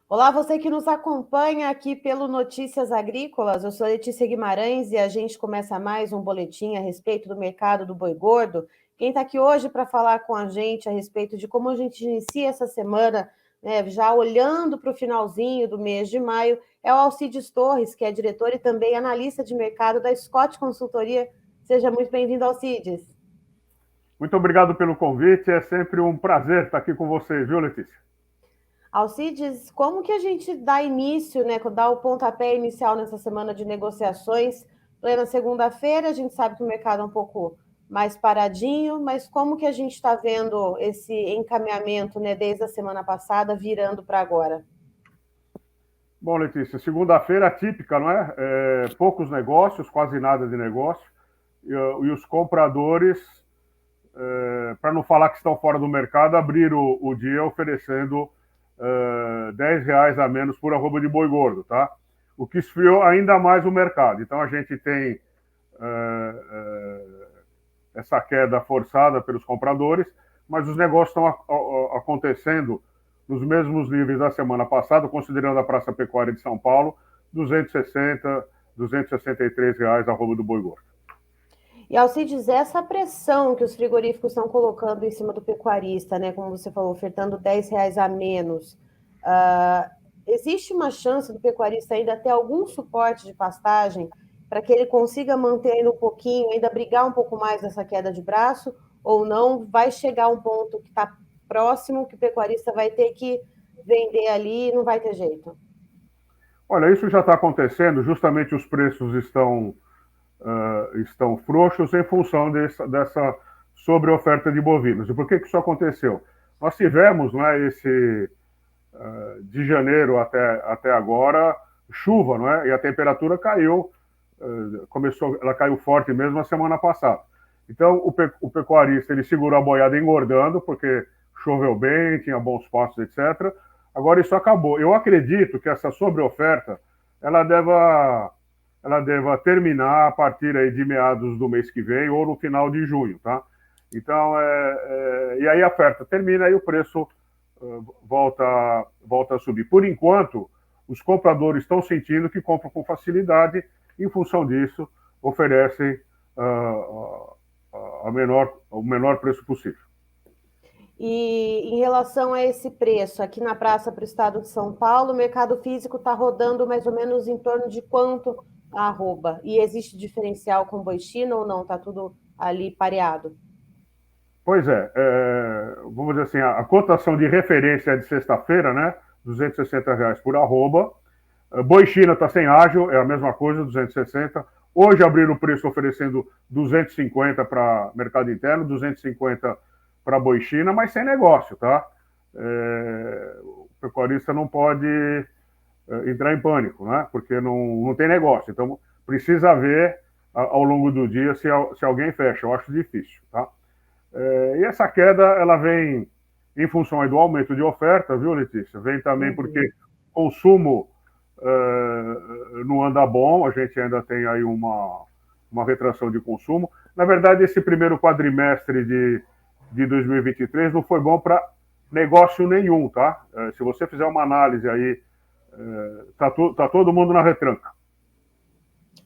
Olá, você que nos acompanha aqui pelo Notícias Agrícolas. Eu sou Letícia Guimarães e a gente começa mais um boletim a respeito do mercado do boi gordo. Quem está aqui hoje para falar com a gente a respeito de como a gente inicia essa semana, né, já olhando para o finalzinho do mês de maio, é o Alcides Torres, que é diretor e também analista de mercado da Scott Consultoria. Seja muito bem-vindo, Alcides. Muito obrigado pelo convite, é sempre um prazer estar aqui com vocês, viu, Letícia? Alcides, como que a gente dá início, né, dá o pontapé inicial nessa semana de negociações? Plena segunda-feira, a gente sabe que o mercado é um pouco mais paradinho, mas como que a gente está vendo esse encaminhamento, né, desde a semana passada, virando para agora? Bom, Letícia, segunda-feira típica, não é? Poucos negócios, quase nada de negócio, e os compradores, para não falar que estão fora do mercado, abriram o dia oferecendo R$ 10 a menos por arroba de boi gordo, tá? O que esfriou ainda mais o mercado. Então a gente tem essa queda forçada pelos compradores, mas os negócios estão acontecendo nos mesmos níveis da semana passada, considerando a Praça Pecuária de São Paulo, 260, R$ 263 a arroba do boi gordo. E Alcides, essa pressão que os frigoríficos estão colocando em cima do pecuarista, né, como você falou, ofertando R$ 10 a menos, uh, existe uma chance do pecuarista ainda ter algum suporte de pastagem para que ele consiga manter ainda um pouquinho, ainda brigar um pouco mais nessa queda de braço, ou não vai chegar um ponto que está próximo, que o pecuarista vai ter que vender ali e não vai ter jeito? Olha, isso já está acontecendo, justamente os preços estão frouxos em função dessa sobreoferta de bovinos. E por que isso aconteceu? Nós tivemos, né, de janeiro até agora, chuva, não é? E a temperatura caiu, ela caiu forte mesmo na semana passada. Então, o pecuarista, ele segurou a boiada engordando, porque choveu bem, tinha bons pastos, etc. Agora isso acabou. Eu acredito que essa sobreoferta, ela deva terminar a partir aí de meados do mês que vem ou no final de junho, tá? Então, e aí a oferta termina e o preço volta a subir. Por enquanto, os compradores estão sentindo que compram com facilidade, em função disso, oferecem o menor preço possível. E em relação a esse preço, aqui na praça para o estado de São Paulo, o mercado físico está rodando mais ou menos em torno de quanto a arroba? E existe diferencial com boi China ou não? Está tudo ali pareado? Pois vamos dizer assim, a cotação de referência é de sexta-feira, né? R$ 260 por arroba. Boi China está sem ágil, é a mesma coisa, 260. Hoje abriram o preço oferecendo 250 para mercado interno, 250 para boi China, mas sem negócio, tá? O pecuarista não pode entrar em pânico, né? Porque não tem negócio. Então, precisa ver ao longo do dia se alguém fecha. Eu acho difícil, tá? E essa queda, ela vem em função do aumento de oferta, viu, Letícia? Vem também porque Uhum. consumo não anda bom, a gente ainda tem aí uma retração de consumo. Na verdade, esse primeiro quadrimestre de 2023 não foi bom para negócio nenhum, tá? Se você fizer uma análise aí, tá todo mundo na retranca.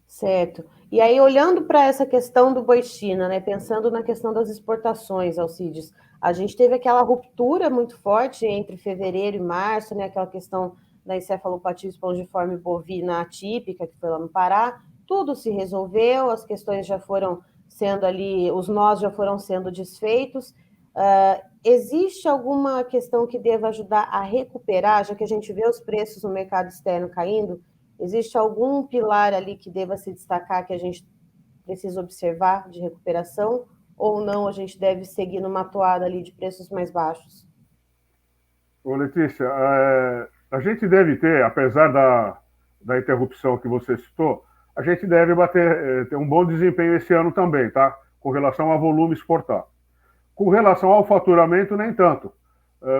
Certo. E aí, olhando para essa questão do boi China, né, pensando na questão das exportações, Alcides, a gente teve aquela ruptura muito forte entre fevereiro e março, né, aquela questão da encefalopatia espongiforme bovina atípica, que foi lá no Pará, tudo se resolveu, as questões já foram sendo ali, os nós já foram sendo desfeitos. Existe alguma questão que deva ajudar a recuperar, já que a gente vê os preços no mercado externo caindo? Existe algum pilar ali que deva se destacar que a gente precisa observar de recuperação? Ou não, a gente deve seguir numa toada ali de preços mais baixos? Ô, Letícia, a gente deve ter, apesar da interrupção que você citou, a gente deve ter um bom desempenho esse ano também, tá? Com relação a volume exportado. Com relação ao faturamento, nem tanto.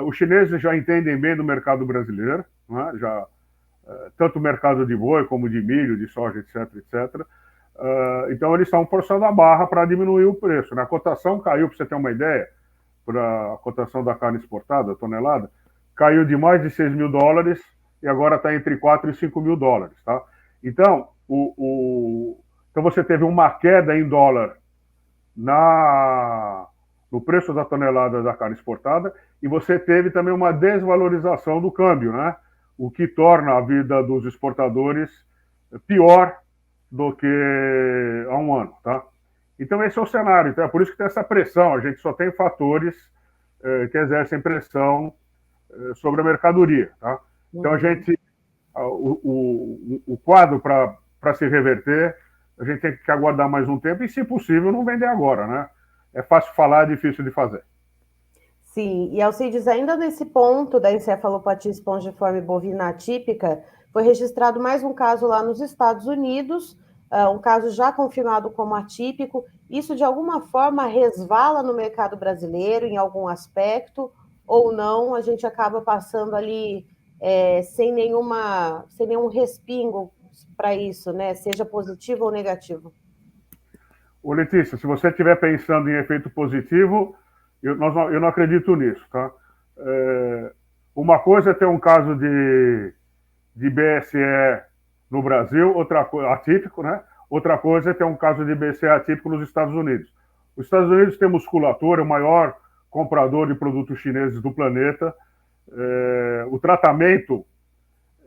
Os chineses já entendem bem do mercado brasileiro, né? Tanto o mercado de boi como de milho, de soja, etc, etc. Então eles estão forçando a barra para diminuir o preço. A cotação caiu, para você ter uma ideia, para a cotação da carne exportada, a tonelada, caiu de mais de US$ 6.000 e agora está entre 4 e 5 mil dólares. Tá? Então, então você teve uma queda em dólar no preço da tonelada da carne exportada e você teve também uma desvalorização do câmbio, né? O que torna a vida dos exportadores pior do que há um ano, tá? Então esse é o cenário, então é por isso que tem essa pressão, a gente só tem fatores que exercem pressão sobre a mercadoria, tá? Então a gente, o quadro para se reverter, a gente tem que aguardar mais um tempo e, se possível, não vender agora, né? É fácil falar, é difícil de fazer. Sim, e Alcides, ainda nesse ponto da encefalopatia espongiforme bovina atípica, foi registrado mais um caso lá nos Estados Unidos, um caso já confirmado como atípico. Isso, de alguma forma, resvala no mercado brasileiro em algum aspecto, ou não? A gente acaba passando ali sem nenhum respingo para isso, né? Seja positivo ou negativo. Ô, Letícia, se você estiver pensando em efeito positivo, eu não acredito nisso, tá? Uma coisa é ter um caso de BSE no Brasil, outra coisa, atípico, né? Outra coisa é ter um caso de BSE atípico nos Estados Unidos. Os Estados Unidos têm musculatura, o maior comprador de produtos chineses do planeta. O tratamento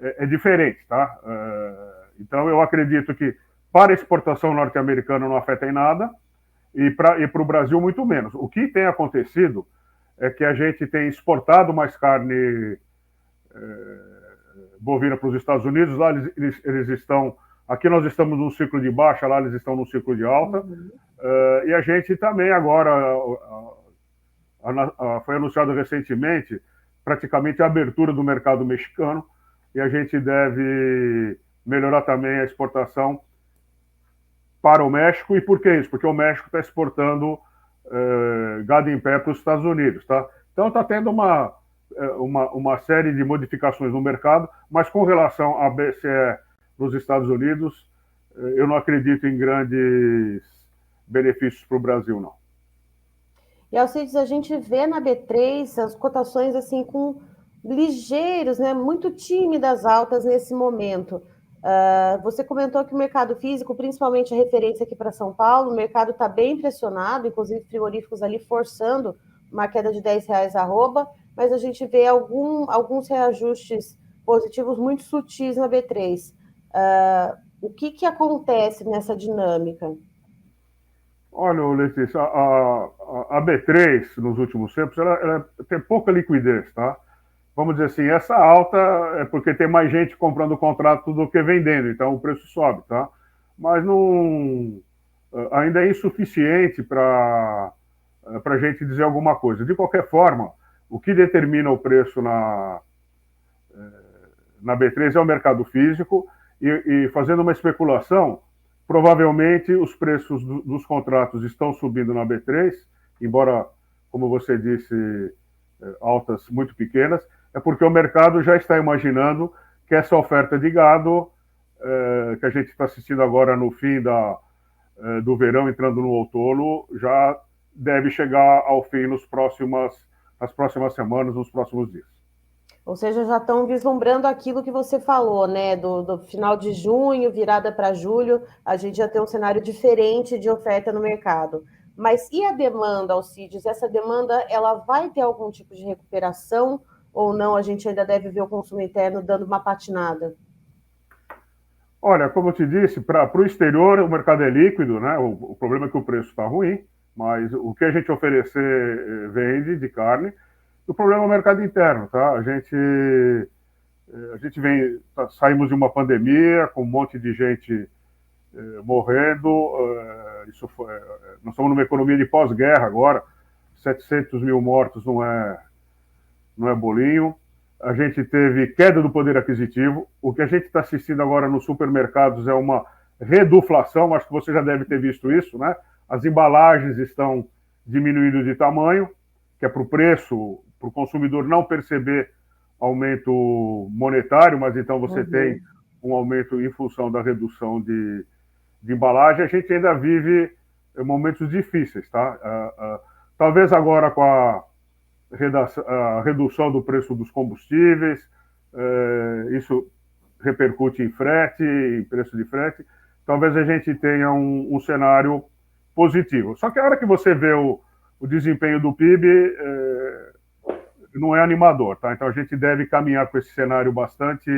é diferente, tá? Então eu acredito que para a exportação norte-americana não afeta em nada e para o Brasil muito menos. O que tem acontecido é que a gente tem exportado mais carne bovina para os Estados Unidos, lá eles estão, aqui nós estamos num ciclo de baixa, lá eles estão num ciclo de alta, e a gente também agora, foi anunciado recentemente, praticamente a abertura do mercado mexicano, e a gente deve melhorar também a exportação para o México. E por que isso? Porque o México está exportando gado em pé para os Estados Unidos, tá? Então está tendo uma série de modificações no mercado, mas com relação à BCE nos Estados Unidos, eu não acredito em grandes benefícios para o Brasil, não. E, Alcides, a gente vê na B3 as cotações assim com ligeiros, né, muito tímidas altas nesse momento. Você comentou que o mercado físico, principalmente a referência aqui para São Paulo, o mercado está bem pressionado, inclusive frigoríficos ali forçando uma queda de R$10 arroba, mas a gente vê alguns reajustes positivos muito sutis na B3. O que acontece nessa dinâmica? Olha, Letícia, a B3 nos últimos tempos ela tem pouca liquidez, tá? Vamos dizer assim, essa alta é porque tem mais gente comprando o contrato do que vendendo, então o preço sobe, tá? Mas não, ainda é insuficiente para a gente dizer alguma coisa. De qualquer forma, o que determina o preço na B3 é o mercado físico e fazendo uma especulação, provavelmente os preços dos contratos estão subindo na B3, embora, como você disse, altas muito pequenas, é porque o mercado já está imaginando que essa oferta de gado, que a gente está assistindo agora no fim do verão, entrando no outono, já deve chegar ao fim nas próximas semanas, nos próximos dias. Ou seja, já estão vislumbrando aquilo que você falou, né? Do final de junho, virada para julho, a gente já tem um cenário diferente de oferta no mercado. Mas e a demanda, Alcides? Essa demanda, ela vai ter algum tipo de recuperação ou não? A gente ainda deve ver o consumo interno dando uma patinada? Olha, como eu te disse, para o exterior o mercado é líquido, né? O problema é que o preço está ruim, mas o que a gente oferecer vende de carne. O problema é o mercado interno, tá? A gente saímos de uma pandemia com um monte de gente morrendo. Nós estamos numa economia de pós-guerra agora. 700 mil mortos não é bolinho. A gente teve queda do poder aquisitivo. O que a gente está assistindo agora nos supermercados é uma reduflação. Acho que você já deve ter visto isso, né? As embalagens estão diminuindo de tamanho, que é para o preço, para o consumidor não perceber aumento monetário, mas então você tem um aumento em função da redução de embalagem. A gente ainda vive momentos difíceis, tá? Talvez agora com a redução do preço dos combustíveis, isso repercute em frete, em preço de frete, talvez a gente tenha um cenário positivo. Só que a hora que você vê o desempenho do PIB, não é animador, tá? Então a gente deve caminhar com esse cenário bastante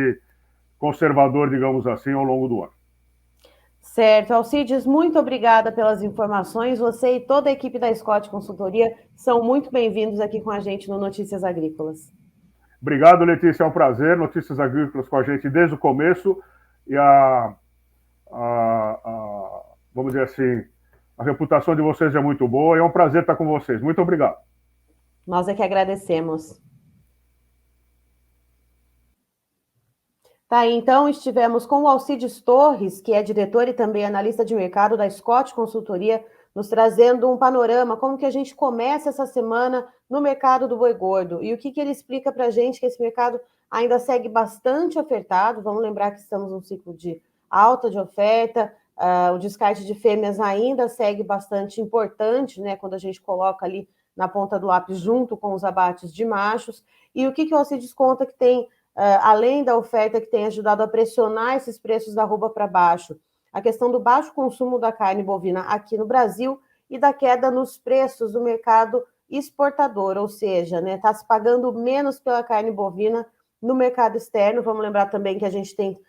conservador, digamos assim, ao longo do ano. Certo. Alcides, muito obrigada pelas informações. Você e toda a equipe da Scott Consultoria são muito bem-vindos aqui com a gente no Notícias Agrícolas. Obrigado, Letícia, é um prazer. Notícias Agrícolas com a gente desde o começo e vamos dizer assim, a reputação de vocês é muito boa e é um prazer estar com vocês. Muito obrigado. Nós é que agradecemos. Tá, então estivemos com o Alcides Torres, que é diretor e também analista de mercado da Scott Consultoria, nos trazendo um panorama, como que a gente começa essa semana no mercado do boi gordo. E o que ele explica para a gente, que esse mercado ainda segue bastante ofertado. Vamos lembrar que estamos num ciclo de alta de oferta, o descarte de fêmeas ainda segue bastante importante, né, quando a gente coloca ali na ponta do lápis junto com os abates de machos. E o que o Alcides conta que tem, além da oferta que tem ajudado a pressionar esses preços da arroba para baixo, a questão do baixo consumo da carne bovina aqui no Brasil e da queda nos preços do mercado exportador, ou seja, está se pagando menos pela carne bovina no mercado externo. Vamos lembrar também que a gente tem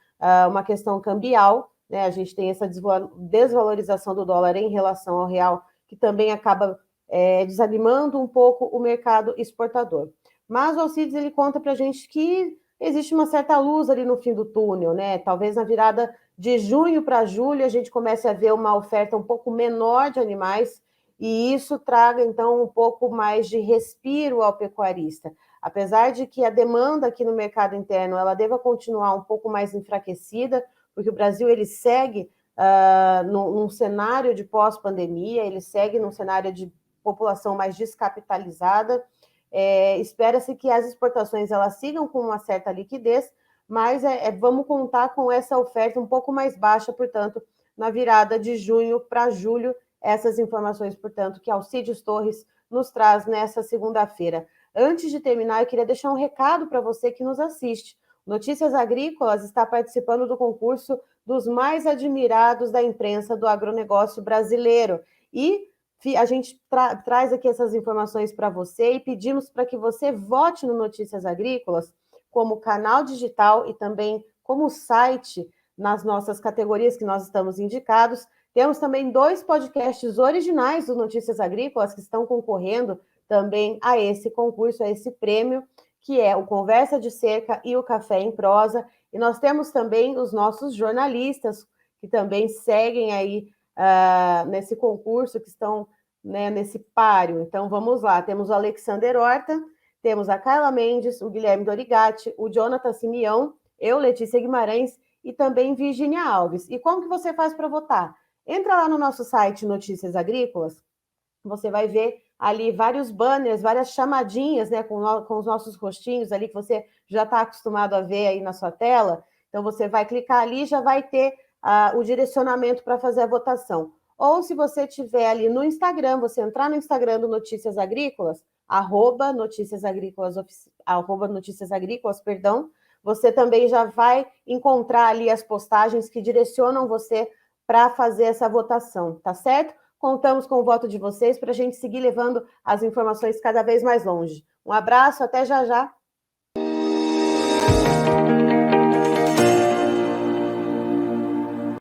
uma questão cambial, né? A gente tem essa desvalorização do dólar em relação ao real, que também acaba desanimando um pouco o mercado exportador. Mas o Alcides, ele conta para a gente que existe uma certa luz ali no fim do túnel, né? Talvez na virada de junho para julho a gente comece a ver uma oferta um pouco menor de animais e isso traga, então, um pouco mais de respiro ao pecuarista. Apesar de que a demanda aqui no mercado interno ela deva continuar um pouco mais enfraquecida, porque o Brasil ele segue num cenário de pós-pandemia, ele segue num cenário de população mais descapitalizada. Espera-se que as exportações elas sigam com uma certa liquidez, mas vamos contar com essa oferta um pouco mais baixa, portanto, na virada de junho para julho, essas informações, portanto, que Alcides Torres nos traz nessa segunda-feira. Antes de terminar, eu queria deixar um recado para você que nos assiste. Notícias Agrícolas está participando do concurso dos mais admirados da imprensa do agronegócio brasileiro. E a gente traz aqui essas informações para você e pedimos para que você vote no Notícias Agrícolas como canal digital e também como site nas nossas categorias que nós estamos indicados. Temos também 2 podcasts originais do Notícias Agrícolas que estão concorrendo também a esse concurso, a esse prêmio, que é o Conversa de Cerca e o Café em Prosa. E nós temos também os nossos jornalistas que também seguem aí nesse concurso, que estão nesse páreo. Então, vamos lá. Temos o Alexander Horta, temos a Carla Mendes, o Guilherme Dorigatti, o Jonathan Simeão, eu, Letícia Guimarães, e também Virginia Alves. E como que você faz para votar? Entra lá no nosso site Notícias Agrícolas, você vai ver ali vários banners, várias chamadinhas, né, com os nossos rostinhos ali, que você já está acostumado a ver aí na sua tela. Então, você vai clicar ali e já vai ter o direcionamento para fazer a votação. Ou se você tiver ali no Instagram, você entrar no Instagram do Notícias Agrícolas, @Notícias Agrícolas, perdão, você também já vai encontrar ali as postagens que direcionam você para fazer essa votação, tá certo? Contamos com o voto de vocês para a gente seguir levando as informações cada vez mais longe. Um abraço, até já já.